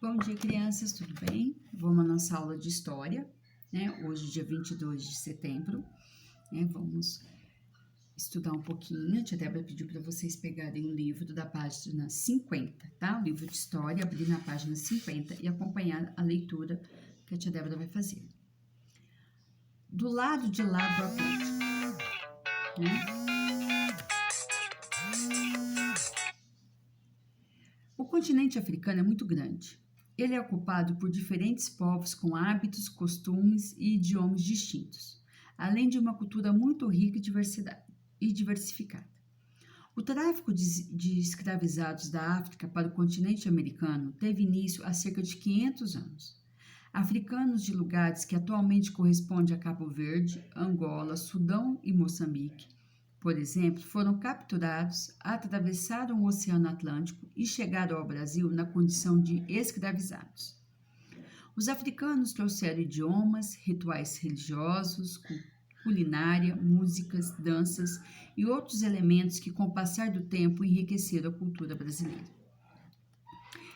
Bom dia, crianças, tudo bem? Vamos à nossa aula de história, né? Hoje, dia 22 de setembro, né? Vamos estudar um pouquinho. A tia Débora pediu para vocês pegarem um livro da página 50, tá? O livro de história, abrir na página 50 e acompanhar a leitura que a tia Débora vai fazer. Do lado de lá do Atlântico, né? O continente africano é muito grande. Ele é ocupado por diferentes povos com hábitos, costumes e idiomas distintos, além de uma cultura muito rica e diversificada. O tráfico de escravizados da África para o continente americano teve início há cerca de 500 anos. Africanos de lugares que atualmente correspondem a Cabo Verde, Angola, Sudão e Moçambique, por exemplo, foram capturados, atravessaram o Oceano Atlântico e chegaram ao Brasil na condição de escravizados. Os africanos trouxeram idiomas, rituais religiosos, culinária, músicas, danças e outros elementos que, com o passar do tempo, enriqueceram a cultura brasileira.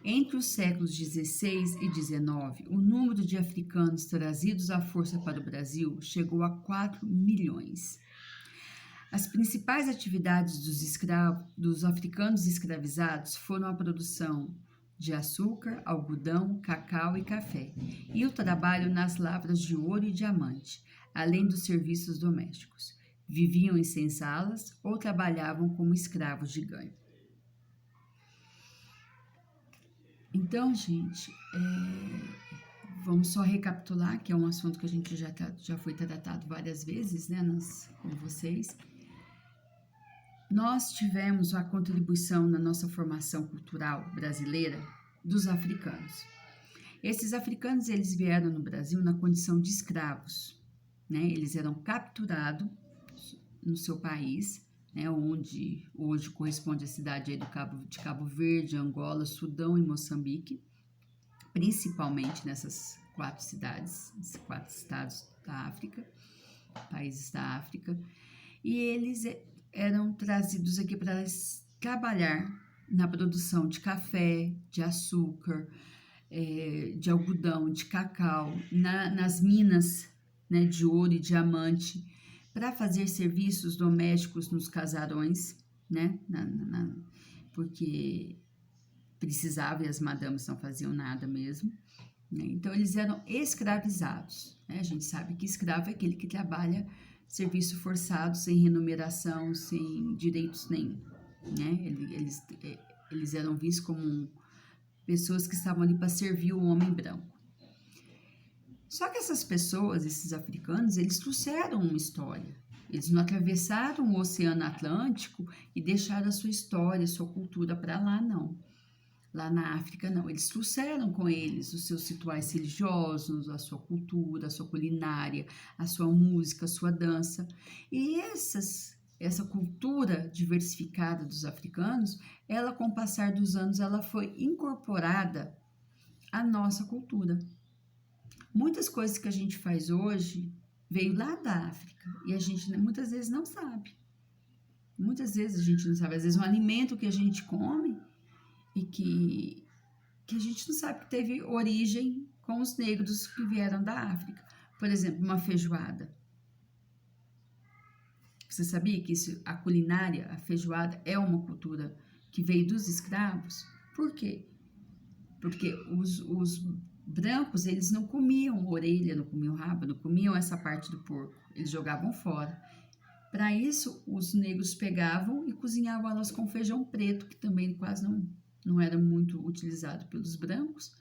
Entre os séculos XVI e XIX, o número de africanos trazidos à força para o Brasil chegou a 4 milhões. As principais atividades dos africanos escravizados foram a produção de açúcar, algodão, cacau e café, e o trabalho nas lavras de ouro e diamante, além dos serviços domésticos. Viviam em senzalas ou trabalhavam como escravos de ganho. Então, gente, vamos só recapitular, que é um assunto que a gente já foi tratado várias vezes, né, com vocês. Nós tivemos a contribuição na nossa formação cultural brasileira dos africanos. Esses africanos, eles vieram no Brasil na condição de escravos, né? Eles eram capturados no seu país, né? Onde hoje corresponde à cidade aí de Cabo Verde, Angola, Sudão e Moçambique, principalmente nessas 4 cidades, esses 4 estados da África, países da África, e eles eram trazidos aqui para trabalhar na produção de café, de açúcar, de algodão, de cacau, nas minas, né, de ouro e diamante, para fazer serviços domésticos nos casarões, né, porque precisava e as madames não faziam nada mesmo, né? Então eles eram escravizados, né? A gente sabe que escravo é aquele que trabalha serviço forçado, sem remuneração, sem direitos nenhum, né? Eles eram vistos como pessoas que estavam ali para servir o homem branco. Só que essas pessoas, esses africanos, eles trouxeram uma história. Eles não atravessaram o Oceano Atlântico e deixaram a sua história, a sua cultura para lá, não. Lá na África, não. Eles trouxeram com eles os seus rituais religiosos, a sua cultura, a sua culinária, a sua música, a sua dança. E essa cultura diversificada dos africanos, ela, com o passar dos anos, ela foi incorporada à nossa cultura. Muitas coisas que a gente faz hoje veio lá da África e a gente muitas vezes não sabe. Muitas vezes a gente não sabe. Às vezes um alimento que a gente come e que a gente não sabe que teve origem com os negros que vieram da África. Por exemplo, uma feijoada. Você sabia que a culinária, a feijoada, é uma cultura que veio dos escravos? Por quê? Porque os brancos, eles não comiam orelha, não comiam rabo, não comiam essa parte do porco. Eles jogavam fora. Para isso, os negros pegavam e cozinhavam elas com feijão preto, que também quase não era muito utilizado pelos brancos,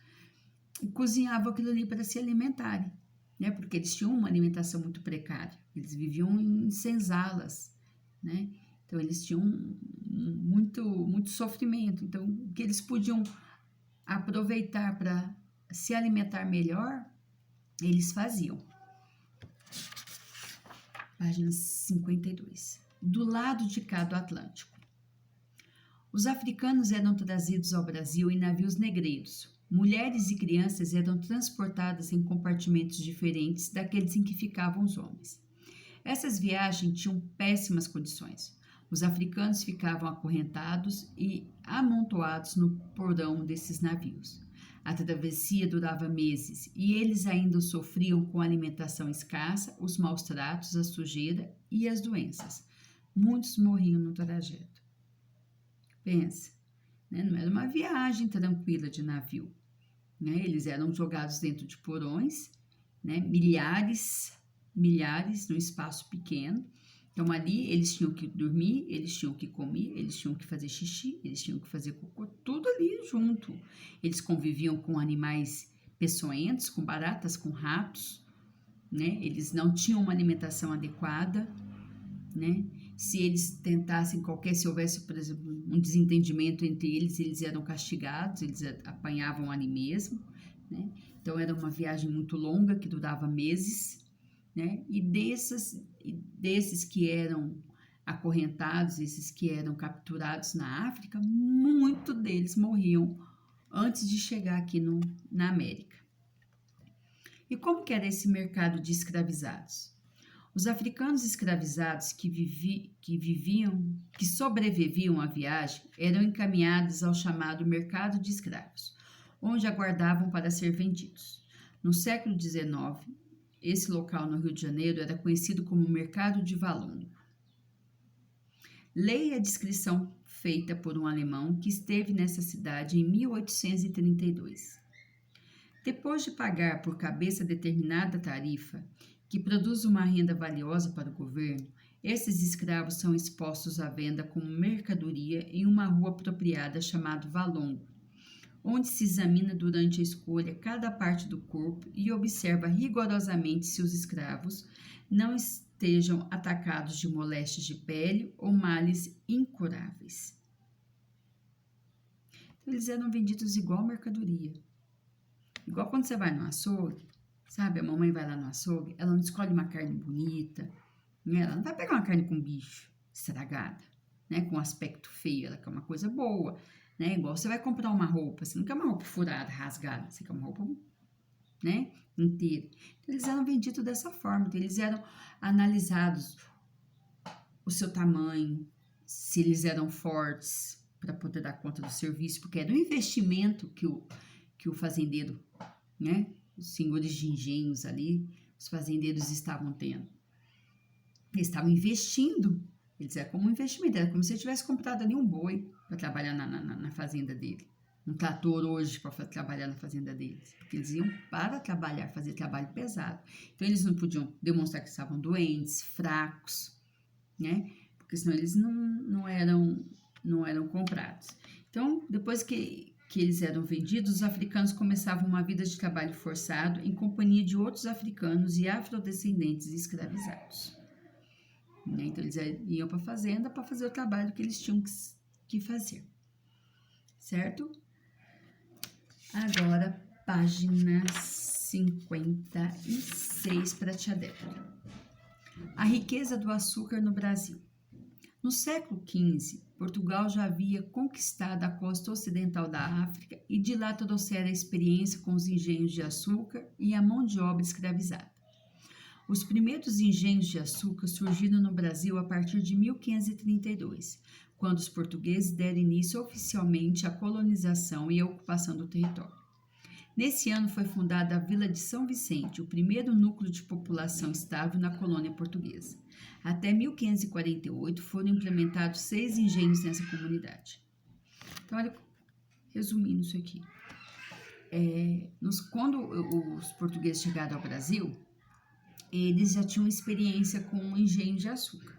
e cozinhavam aquilo ali para se alimentarem, né? Porque eles tinham uma alimentação muito precária, eles viviam em senzalas, né? Então eles tinham muito sofrimento. Então, o que eles podiam aproveitar para se alimentar melhor, eles faziam. Página 52. Do lado de cá do Atlântico. Os africanos eram trazidos ao Brasil em navios negreiros. Mulheres e crianças eram transportadas em compartimentos diferentes daqueles em que ficavam os homens. Essas viagens tinham péssimas condições. Os africanos ficavam acorrentados e amontoados no porão desses navios. A travessia durava meses e eles ainda sofriam com a alimentação escassa, os maus tratos, a sujeira e as doenças. Muitos morriam no trajeto. Pensa, né? Não era uma viagem tranquila de navio. Né? Eles eram jogados dentro de porões, né? milhares num espaço pequeno. Então, ali, eles tinham que dormir, eles tinham que comer, eles tinham que fazer xixi, eles tinham que fazer cocô, tudo ali junto. Eles conviviam com animais peçonhentos, com baratas, com ratos, né? Eles não tinham uma alimentação adequada, né? Se eles tentassem se houvesse, por exemplo, um desentendimento entre eles, eles eram castigados, eles apanhavam ali mesmo, né? Então, era uma viagem muito longa, que durava meses, né? E desses que eram acorrentados, esses que eram capturados na África, muito deles morriam antes de chegar aqui na América. E como que era esse mercado de escravizados? Os africanos escravizados que sobreviviam à viagem eram encaminhados ao chamado mercado de escravos, onde aguardavam para ser vendidos. No século XIX, esse local no Rio de Janeiro era conhecido como Mercado de Valongo. Leia a descrição feita por um alemão que esteve nessa cidade em 1832. Depois de pagar por cabeça determinada tarifa, que produz uma renda valiosa para o governo, esses escravos são expostos à venda como mercadoria em uma rua apropriada chamada Valongo, onde se examina durante a escolha cada parte do corpo e observa rigorosamente se os escravos não estejam atacados de moléstias de pele ou males incuráveis. Então, eles eram vendidos igual mercadoria. Igual quando você vai no açougue, sabe? A mamãe vai lá no açougue, ela não escolhe uma carne bonita, né? Ela não vai pegar uma carne com bicho estragada, né? Com aspecto feio, ela quer uma coisa boa. Né? Igual você vai comprar uma roupa, você não quer uma roupa furada, rasgada, você quer uma roupa, né, inteira. Então, eles eram vendidos dessa forma, então, eles eram analisados o seu tamanho, se eles eram fortes para poder dar conta do serviço, porque era um investimento que o fazendeiro, né, os senhores de engenhos ali, os fazendeiros estavam tendo. Eles estavam investindo. Eles eram como um investimento, era como se ele tivesse comprado ali um boi para trabalhar na fazenda dele. Um trator hoje para trabalhar na fazenda deles. Porque eles iam para trabalhar, fazer trabalho pesado. Então, eles não podiam demonstrar que estavam doentes, fracos, né? Porque senão eles não eram comprados. Então, depois que eles eram vendidos, os africanos começavam uma vida de trabalho forçado em companhia de outros africanos e afrodescendentes escravizados. Então, eles iam para a fazenda para fazer o trabalho que eles tinham que fazer, certo? Agora, página 56 para a tia Débora. A riqueza do açúcar no Brasil. No século XV, Portugal já havia conquistado a costa ocidental da África e de lá trouxera a experiência com os engenhos de açúcar e a mão de obra escravizada. Os primeiros engenhos de açúcar surgiram no Brasil a partir de 1532, quando os portugueses deram início oficialmente à colonização e à ocupação do território. Nesse ano foi fundada a Vila de São Vicente, o primeiro núcleo de população estável na colônia portuguesa. Até 1548 foram implementados 6 engenhos nessa comunidade. Então, olha, resumindo isso aqui. Quando os portugueses chegaram ao Brasil, eles já tinham experiência com um engenho de açúcar.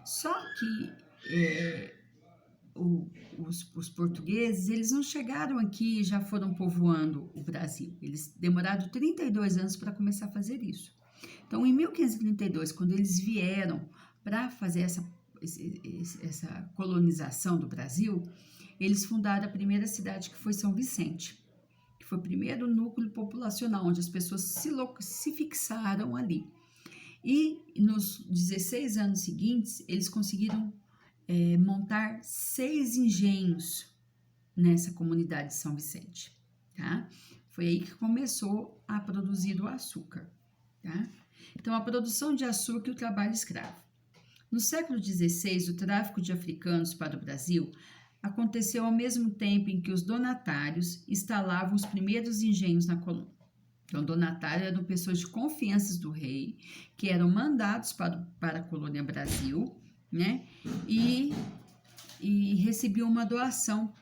Só que os portugueses, eles não chegaram aqui e já foram povoando o Brasil. Eles demoraram 32 anos para começar a fazer isso. Então, em 1532, quando eles vieram para fazer essa colonização do Brasil, eles fundaram a primeira cidade, que foi São Vicente, que foi o primeiro núcleo populacional, onde as pessoas se fixaram ali. E nos 16 anos seguintes, eles conseguiram montar 6 engenhos nessa comunidade de São Vicente, tá? Foi aí que começou a produzir o açúcar, tá? Então, a produção de açúcar e o trabalho escravo. No século XVI, o tráfico de africanos para o Brasil aconteceu ao mesmo tempo em que os donatários instalavam os primeiros engenhos na colônia. Então, donatários eram pessoas de confiança do rei, que eram mandados para a colônia Brasil, né? E recebiam uma doação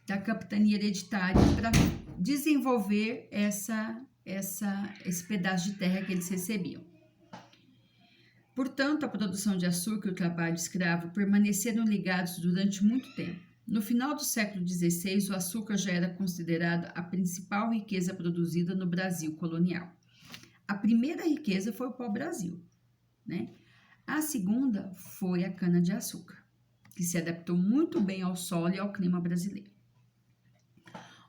da capitania hereditária para desenvolver esse pedaço de terra que eles recebiam. Portanto, a produção de açúcar e o trabalho escravo permaneceram ligados durante muito tempo. No final do século XVI, o açúcar já era considerado a principal riqueza produzida no Brasil colonial. A primeira riqueza foi o pau-brasil, né? A segunda foi a cana-de-açúcar, que se adaptou muito bem ao solo e ao clima brasileiro.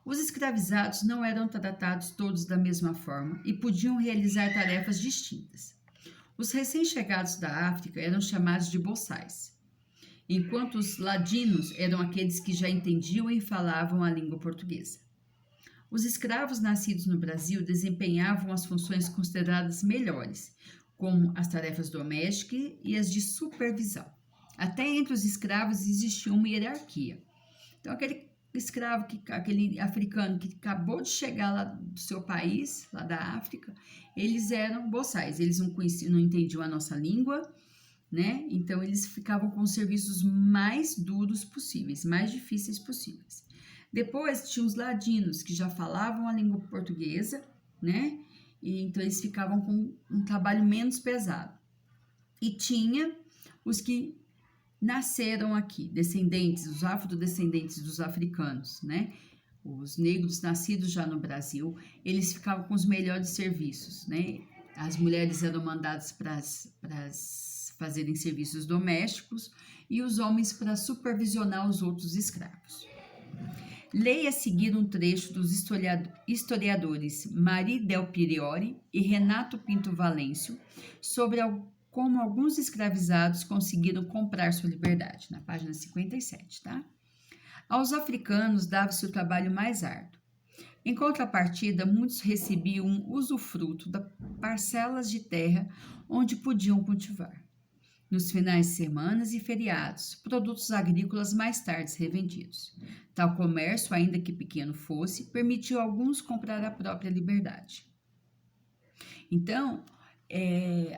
Os escravizados não eram tratados todos da mesma forma e podiam realizar tarefas distintas. Os recém-chegados da África eram chamados de boçais, enquanto os ladinos eram aqueles que já entendiam e falavam a língua portuguesa. Os escravos nascidos no Brasil desempenhavam as funções consideradas melhores, como as tarefas domésticas e as de supervisão. Até entre os escravos existia uma hierarquia. Então, aquele escravo, aquele africano que acabou de chegar lá do seu país, lá da África, eles eram boçais, eles não conheciam, não entendiam a nossa língua, né? Então, eles ficavam com os serviços mais duros possíveis, mais difíceis possíveis. Depois, tinha os ladinos, que já falavam a língua portuguesa, né? E, então, eles ficavam com um trabalho menos pesado. E tinha os que nasceram aqui, descendentes, os afrodescendentes dos africanos, né? Os negros nascidos já no Brasil, eles ficavam com os melhores serviços, né? As mulheres eram mandadas para fazerem serviços domésticos e os homens para supervisionar os outros escravos. Leia a seguir um trecho dos historiadores Marie Del Priore e Renato Pinto Valêncio sobre como alguns escravizados conseguiram comprar sua liberdade, na página 57, tá? Aos africanos dava-se o trabalho mais árduo. Em contrapartida, muitos recebiam um usufruto das parcelas de terra onde podiam cultivar. Nos finais de semana e feriados, produtos agrícolas mais tarde revendidos. Tal comércio, ainda que pequeno fosse, permitiu a alguns comprar a própria liberdade. Então,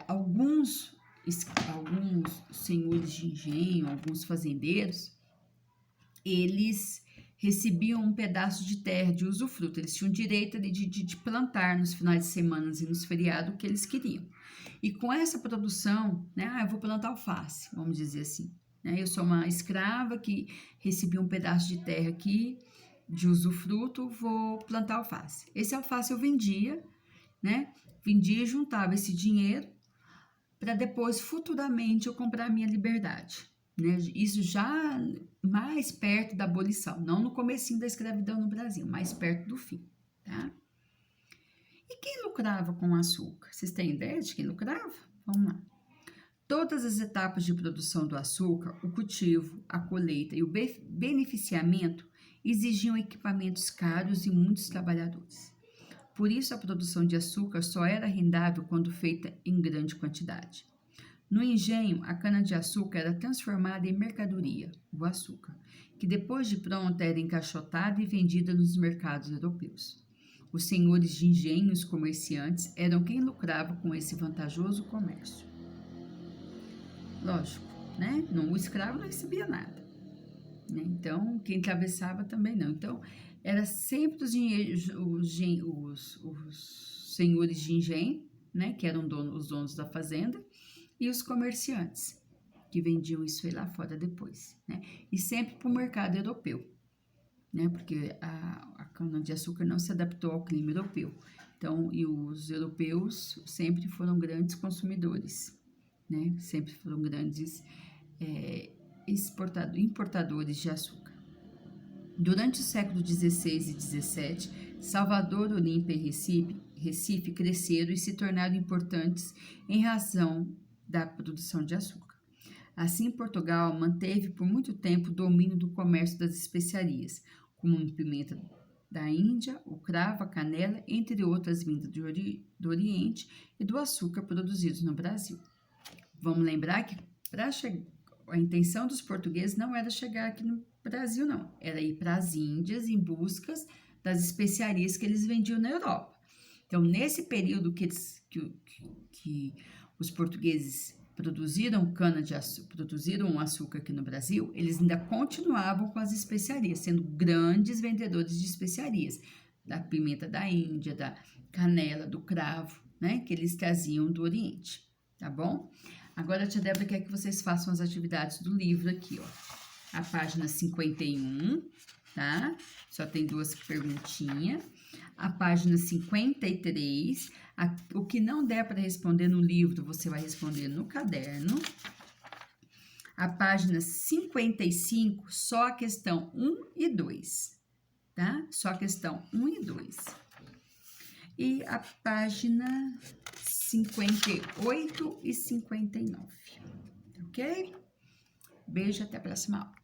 alguns senhores de engenho, alguns fazendeiros, eles recebiam um pedaço de terra de usufruto, eles tinham direito de plantar nos finais de semana e nos feriados o que eles queriam. E com essa produção, né, eu vou plantar alface, vamos dizer assim. Né? Eu sou uma escrava que recebi um pedaço de terra aqui de usufruto, vou plantar alface. Esse alface eu vendia, né? Vendia e juntava esse dinheiro para depois, futuramente, eu comprar a minha liberdade. Né? Isso já mais perto da abolição, não no comecinho da escravidão no Brasil, mais perto do fim, tá? E quem lucrava com o açúcar? Vocês têm ideia de quem lucrava? Vamos lá. Todas as etapas de produção do açúcar, o cultivo, a colheita e o beneficiamento exigiam equipamentos caros e muitos trabalhadores. Por isso, a produção de açúcar só era rendável quando feita em grande quantidade. No engenho, a cana-de-açúcar era transformada em mercadoria, o açúcar, que depois de pronta era encaixotada e vendida nos mercados europeus. Os senhores de engenho e os comerciantes eram quem lucrava com esse vantajoso comércio. Lógico, né? O escravo não recebia nada. Né? Então, quem atravessava também não. Então, era sempre os senhores de engenho, né? Que eram os donos da fazenda, e os comerciantes, que vendiam isso aí lá fora depois, né? E sempre para o mercado europeu, né? Porque a cana-de-açúcar não se adaptou ao clima europeu. Então, e os europeus sempre foram grandes consumidores, né? Sempre foram grandes importadores de açúcar. Durante o século XVI e XVII, Salvador, Olímpia e Recife cresceram e se tornaram importantes em razão da produção de açúcar. Assim, Portugal manteve por muito tempo o domínio do comércio das especiarias, como a pimenta da Índia, o cravo, a canela, entre outras vindas do Oriente e do açúcar produzidos no Brasil. Vamos lembrar que para a intenção dos portugueses não era chegar aqui no Brasil, não. Era ir para as Índias em busca das especiarias que eles vendiam na Europa. Então, nesse período que os portugueses produziram cana-de-açúcar, produziram açúcar aqui no Brasil, eles ainda continuavam com as especiarias, sendo grandes vendedores de especiarias, da pimenta da Índia, da canela, do cravo, né, que eles traziam do Oriente, tá bom? Agora a tia Débora quer que vocês façam as atividades do livro aqui, ó. A página 51, tá? Só tem 2 perguntinhas. A página 53, o que não der para responder no livro, você vai responder no caderno. A página 55, só a questão 1 e 2, tá? Só a questão 1 e 2. E a página 58 e 59, ok? Beijo, até a próxima aula.